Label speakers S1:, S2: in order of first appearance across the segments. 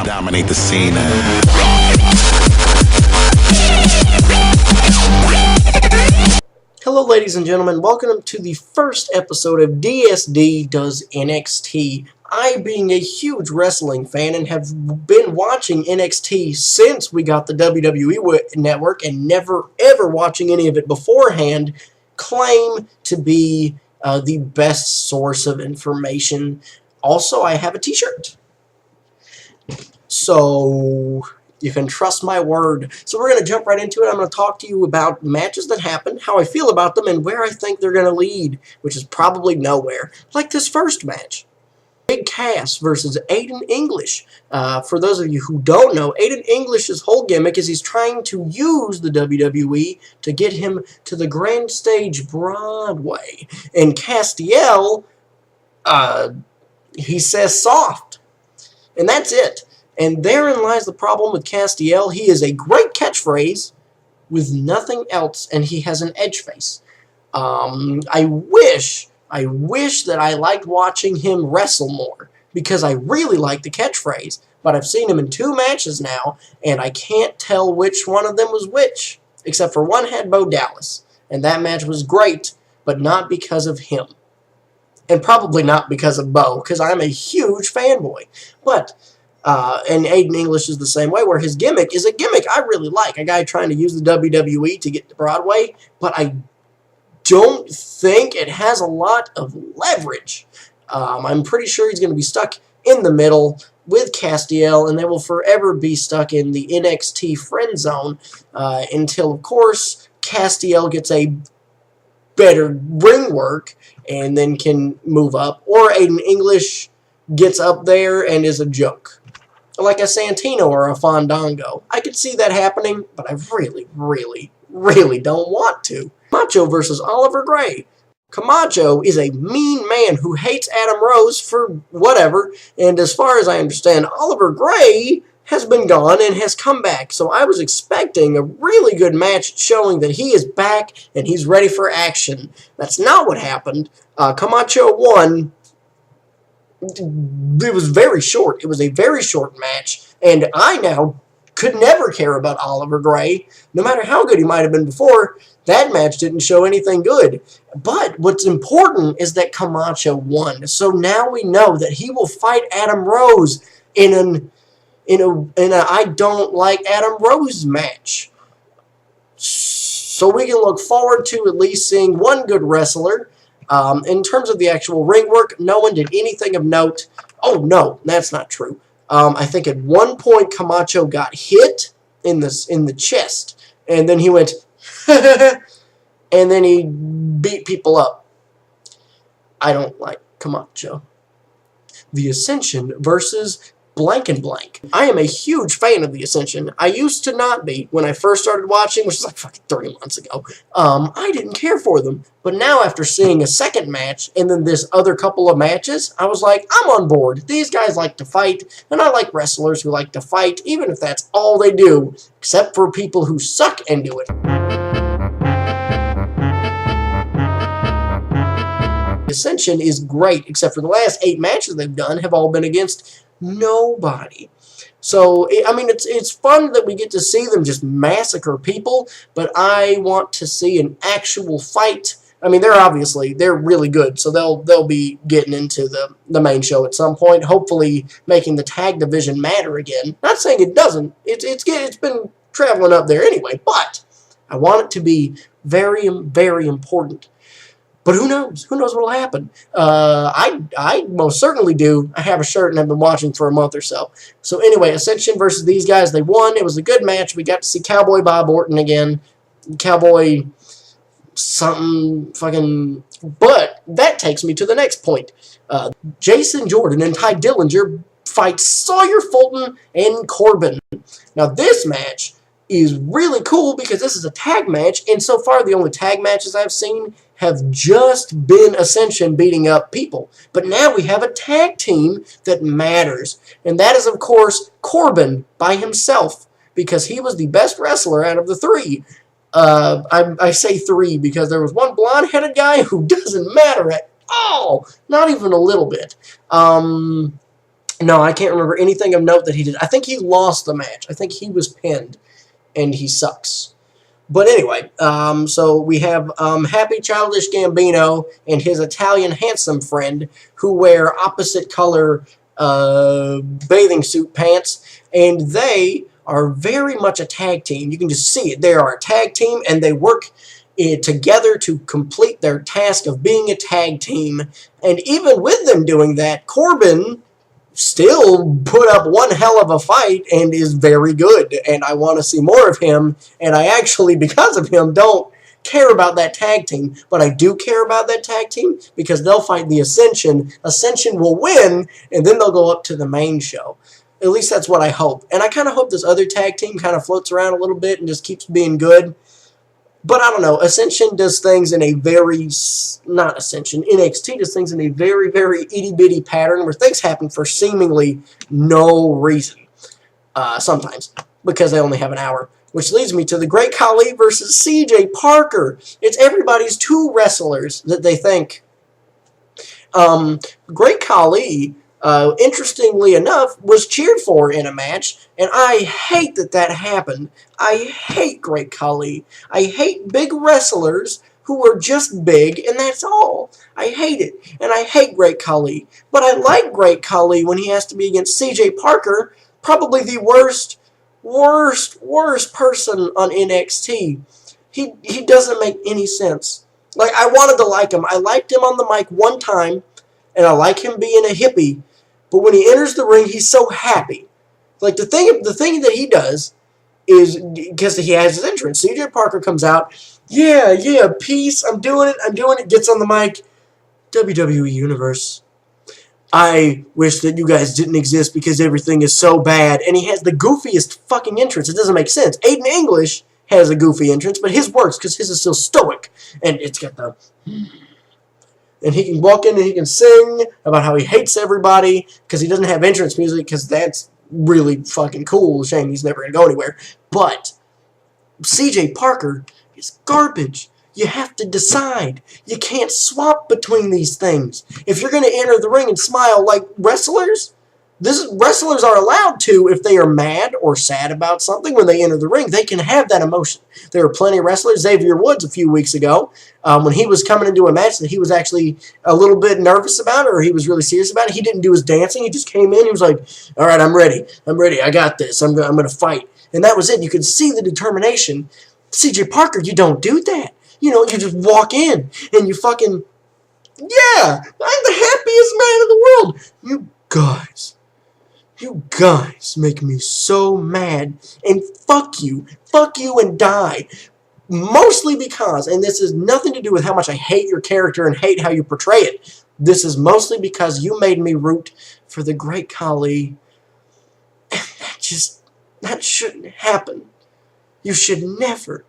S1: Dominate the scene.
S2: Hello ladies and gentlemen, welcome to the first episode of DSD Does NXT. I, being a huge wrestling fan and have been watching NXT since we got the WWE network and never ever watching any of it beforehand, claim to be the best source of information. Also, I have a t-shirt. So you can trust my word. So we're going to jump right into it. I'm going to talk to you about matches that happened, how I feel about them, and where I think they're going to lead, which is probably nowhere. Like this first match. Big Cass versus Aiden English. For those of you who don't know, Aiden English's whole gimmick is he's trying to use the WWE to get him to the grand stage Broadway. And Castiel, he says soft. And that's it. And therein lies the problem with Castiel. He is a great catchphrase with nothing else, and he has an edge face. I wish that I liked watching him wrestle more, because I really like the catchphrase, but I've seen him in 2 matches now, and I can't tell which one of them was which, except for one had Bo Dallas, and that match was great, but not because of him. And probably not because of Bo, because I'm a huge fanboy. But and Aiden English is the same way, where his gimmick is a gimmick I really like. A guy trying to use the WWE to get to Broadway, but I don't think it has a lot of leverage. I'm pretty sure he's going to be stuck in the middle with Castiel, and they will forever be stuck in the NXT friend zone until, of course, Castiel gets a better ring work and then can move up, or Aiden English gets up there and is a joke. Like a Santino or a Fandango. I could see that happening, but I really, really, really don't want to. Camacho versus Oliver Gray. Camacho is a mean man who hates Adam Rose for whatever, and as far as I understand, Oliver Gray has been gone and has come back, so I was expecting a really good match showing that he is back and he's ready for action. That's not what happened. Camacho won. It was very short. It was a very short match, and I now could never care about Oliver Gray. No matter how good he might have been before, that match didn't show anything good. But what's important is that Camacho won. So now we know that he will fight Adam Rose in a I don't like Adam Rose match. So we can look forward to at least seeing one good wrestler. In terms of the actual ring work, no one did anything of note. Oh, no, that's not true. I think at one point Camacho got hit in the chest, and then he went, and then he beat people up. I don't like Camacho. The Ascension versus blank and blank. I am a huge fan of The Ascension. I used to not be when I first started watching, which was like fucking 3 months ago. I didn't care for them. But now after seeing a second match and then this other couple of matches, I was like, I'm on board. These guys like to fight, and I like wrestlers who like to fight, even if that's all they do, except for people who suck and do it. Ascension is great, except for the last 8 matches they've done have all been against nobody. So, I mean, it's fun that we get to see them just massacre people, but I want to see an actual fight. I mean, they're really good, so they'll be getting into the main show at some point, hopefully making the tag division matter again. Not saying it doesn't. It's been traveling up there anyway, but I want it to be very, very important. But who knows? Who knows what will happen? I most certainly do. I have a shirt and I've been watching for a month or so. So anyway, Ascension versus these guys. They won. It was a good match. We got to see Cowboy Bob Orton again. Cowboy something fucking... But that takes me to the next point. Jason Jordan and Ty Dillinger fight Sawyer Fulton and Corbin. Now this match is really cool because this is a tag match, and so far the only tag matches I've seen have just been Ascension beating up people. But now we have a tag team that matters, and that is, of course, Corbin by himself, because he was the best wrestler out of the 3. I say 3 because there was one blonde-headed guy who doesn't matter at all. Not even a little bit. No, I can't remember anything of note that he did. I think he lost the match. I think he was pinned, and he sucks. But anyway, so we have Happy Childish Gambino and his Italian handsome friend who wear opposite color bathing suit pants, and they are very much a tag team. You can just see it. They are a tag team, and they work together to complete their task of being a tag team. And even with them doing that, Corbin still put up one hell of a fight and is very good, and I want to see more of him, and I actually, because of him, don't care about that tag team, but I do care about that tag team because they'll fight the Ascension. Ascension will win, and then they'll go up to the main show. At least that's what I hope, and I kind of hope this other tag team kind of floats around a little bit and just keeps being good. But I don't know, Ascension does things in a very, not Ascension, NXT does things in a very, very itty-bitty pattern where things happen for seemingly no reason. Sometimes, because they only have an hour. Which leads me to the Great Khali versus CJ Parker. It's everybody's two wrestlers that they think. Great Khali, interestingly enough, was cheered for in a match, and I hate that happened. I hate Great Khali. I hate big wrestlers who are just big, and that's all. I hate it, and I hate Great Khali. But I like Great Khali when he has to be against CJ Parker, probably the worst person on NXT. He doesn't make any sense. Like, I wanted to like him. I liked him on the mic one time, and I like him being a hippie. But when he enters the ring, he's so happy. Like, the thing that he does is, because he has his entrance, CJ Parker comes out, yeah, peace, I'm doing it, gets on the mic, WWE Universe. I wish that you guys didn't exist because everything is so bad. And he has the goofiest fucking entrance. It doesn't make sense. Aiden English has a goofy entrance, but his works because his is still stoic. And it's got the... And he can walk in and he can sing about how he hates everybody because he doesn't have entrance music because that's really fucking cool. Shame he's never going to go anywhere. But CJ Parker is garbage. You have to decide. You can't swap between these things. If you're going to enter the ring and smile like wrestlers, wrestlers are allowed to if they are mad or sad about something when they enter the ring. They can have that emotion. There are plenty of wrestlers. Xavier Woods a few weeks ago, when he was coming into a match that he was actually a little bit nervous about or he was really serious about it, he didn't do his dancing. He just came in. He was like, all right, I'm ready. I got this. I'm going to fight. And that was it. You could see the determination. CJ Parker, you don't do that. You know, you just walk in and you fucking, yeah, I'm the happiest man in the world. You guys make me so mad, and fuck you and die. Mostly because, and this has nothing to do with how much I hate your character and hate how you portray it, this is mostly because you made me root for the Great Khali, and that shouldn't happen. You should never,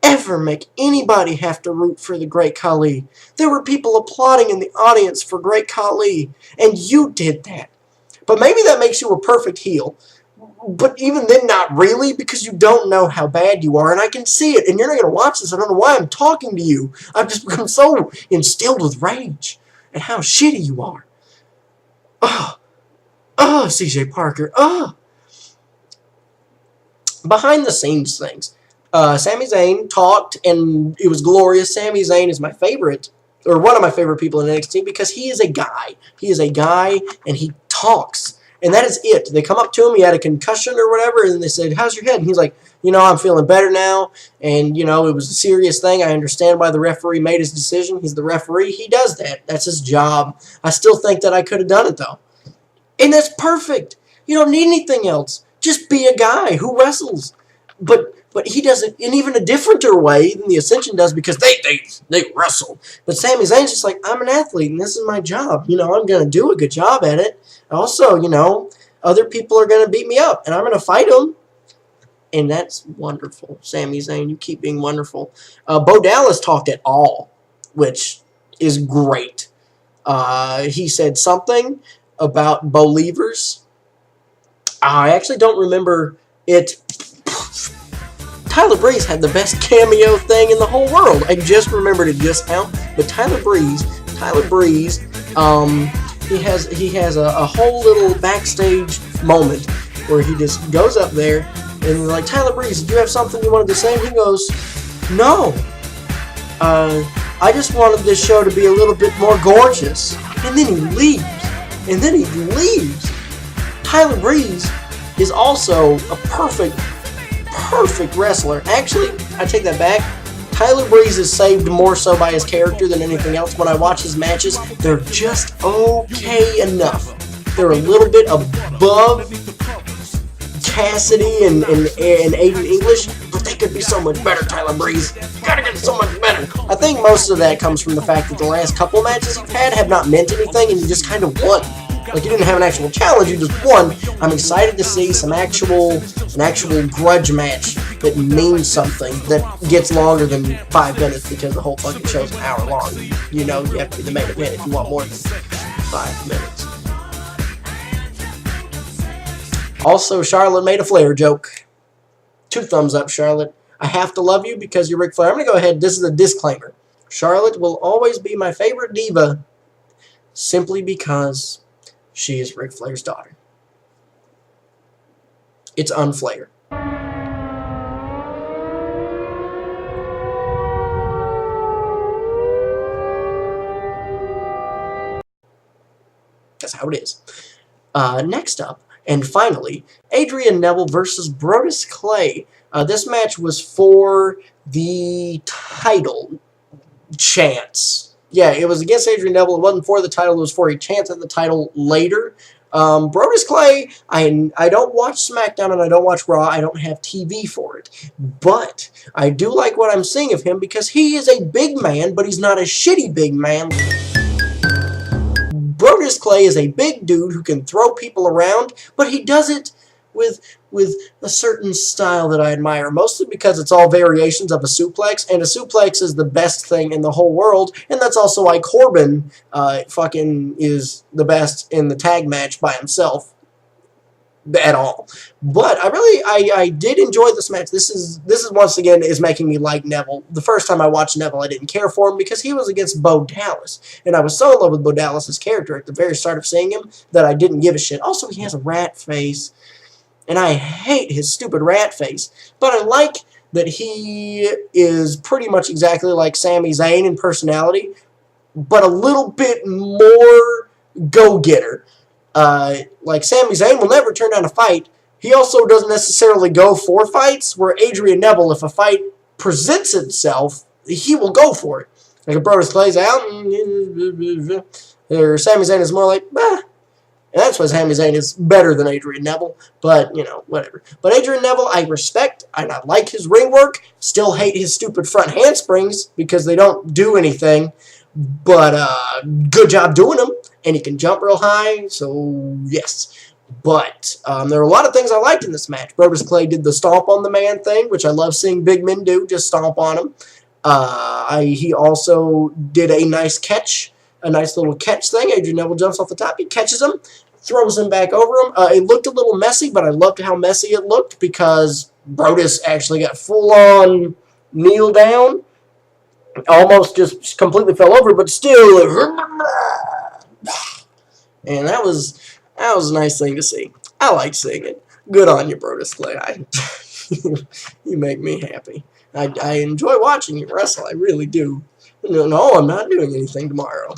S2: ever make anybody have to root for the Great Khali. There were people applauding in the audience for Great Khali, and you did that. But maybe that makes you a perfect heel. But even then, not really, because you don't know how bad you are, and I can see it, and you're not going to watch this. I don't know why I'm talking to you. I've just become so instilled with rage at how shitty you are. CJ Parker, Behind the scenes things. Sami Zayn talked, and it was glorious. Sami Zayn is my favorite, or one of my favorite people in NXT, because he is a guy. He is a guy, and he talks. And that is it. They come up to him, he had a concussion or whatever, and they said, how's your head? And he's like, I'm feeling better now, and, it was a serious thing. I understand why the referee made his decision. He's the referee. He does that. That's his job. I still think that I could have done it, though. And that's perfect. You don't need anything else. Just be a guy who wrestles. But he does it in even a differenter way than the Ascension does because they wrestle. But Sami Zayn's just like, I'm an athlete, and this is my job. I'm going to do a good job at it. Also, other people are going to beat me up, and I'm going to fight them. And that's wonderful. Sami Zayn, you keep being wonderful. Bo Dallas talked at all, which is great. He said something about Believers. I actually don't remember it. Tyler Breeze had the best cameo thing in the whole world. I just remembered it just now. But Tyler Breeze Tyler Breeze, he has a whole little backstage moment where he just goes up there and he's like, Tyler Breeze, did you have something you wanted to say? And he goes, no. I just wanted this show to be a little bit more gorgeous. And then he leaves. Tyler Breeze is also a perfect wrestler. Actually, I take that back. Tyler Breeze is saved more so by his character than anything else. When I watch his matches, they're just okay enough. They're a little bit above Cassidy and Aiden English, but they could be so much better, Tyler Breeze. You gotta get so much better. I think most of that comes from the fact that the last couple matches you've had have not meant anything, and you just kind of won. Like, you didn't have an actual challenge, you just won. I'm excited to see an actual grudge match that means something, that gets longer than 5 minutes, because the whole fucking show's an hour long. You know, you have to be the main event if you want more than 5 minutes. Also, Charlotte made a Flair joke. 2 thumbs up, Charlotte. I have to love you because you're Ric Flair. I'm going to go ahead. This is a disclaimer. Charlotte will always be my favorite diva simply because she is Ric Flair's daughter. It's unflair. That's how it is. Next up, and finally, Adrian Neville versus Brodus Clay. This match was for the title chance. Yeah, it was against Adrian Neville. It wasn't for the title. It was for a chance at the title later. Brodus Clay, I don't watch SmackDown and I don't watch Raw. I don't have TV for it. But I do like what I'm seeing of him because he is a big man, but he's not a shitty big man. Brodus Clay is a big dude who can throw people around, but he does it with a certain style that I admire, mostly because it's all variations of a suplex, and a suplex is the best thing in the whole world, and that's also why Corbin fucking is the best in the tag match by himself at all. But I did enjoy this match. This is once again is making me like Neville. The first time I watched Neville, I didn't care for him because he was against Bo Dallas, and I was so in love with Bo Dallas's character at the very start of seeing him that I didn't give a shit. Also, he has a rat face, and I hate his stupid rat face. But I like that he is pretty much exactly like Sami Zayn in personality, but a little bit more go-getter. Like Sami Zayn will never turn down a fight. He also doesn't necessarily go for fights, where Adrian Neville, if a fight presents itself, he will go for it. Like if Brodus Clay's out, or Sami Zayn is more like, bah. And that's why Sami Zayn is better than Adrian Neville, but, you know, whatever. But Adrian Neville, I respect, and I like his ring work. Still hate his stupid front handsprings because they don't do anything. But good job doing them, and he can jump real high, so yes. But there are a lot of things I liked in this match. Brodus Clay did the stomp on the man thing, which I love seeing big men do, just stomp on him. He also did a nice catch, a nice little catch thing. Adrian Neville jumps off the top, he catches him, throws him back over him. It looked a little messy, but I loved how messy it looked because Brodus actually got full-on kneel down. Almost just completely fell over, but still, and that was a nice thing to see. I like seeing it. Good on you, Brodus Clay. You make me happy. I enjoy watching you wrestle. I really do. No, I'm not doing anything tomorrow.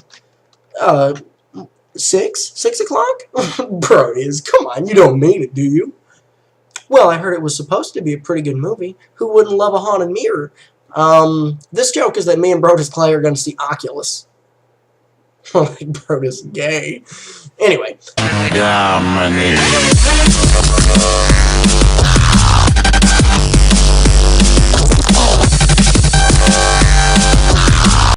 S2: 6 o'clock? Brodus, come on, you don't mean it, do you? Well, I heard it was supposed to be a pretty good movie. Who wouldn't love a haunted mirror? This joke is that me and Brodus Clay are going to see Oculus. Like Brodus gay. Anyway.